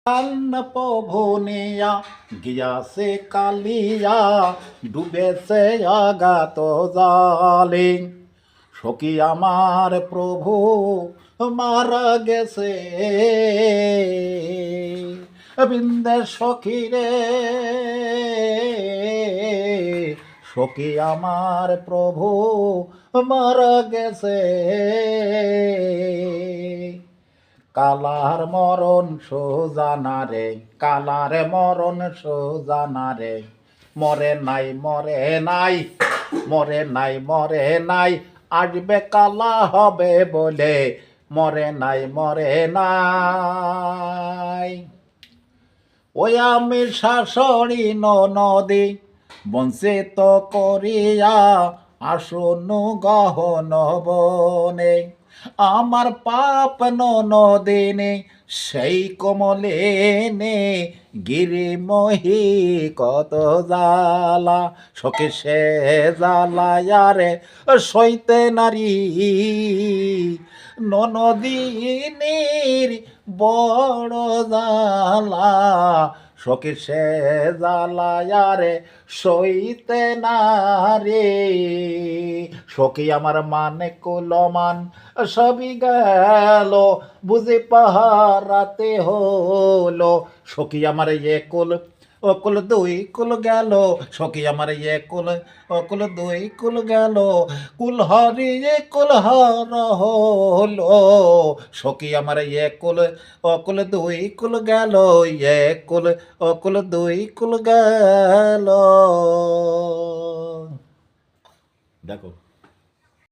পবনিয়া গিয়াছে কালিয়া ডুবেছে আগাত জালে সখী আমার প্রভু মারা গেছে বৃন্দের সখী রে সখী আমার প্রভু মারা গেছে কালার মরণ সোজানা রে কালার মরণ সোজানা রে মরে নাই মরে নাই মরে নাই মরে নাই আসবে কালা হবে বলে মরে নাই মরে নাই ওই আমি শাশুড়ি নদী বঞ্চিত করিয়া আসুন গহন বনে আমার পাপ নদিনে সেই কমলেনে গিরিমহি কত জ্বালা সখী সে জ্বালায়ারে সইতে নারী নদিনীর বড় জ্বালা সখী সে জ্বালায়ারে সইতে না রে সখী আমার মানে কুলমান সবই গেল বুঝে পাহারাতে হলো সখী আমার কুল অকুল দুই কুল গেল সখী আমার কুল দুই কুল গেল কুল হারিয়ে কুল হার হলো সখী আমার কুল অকুল দুই কুল গেল কুল অকুল দুই কুল গেল দেখো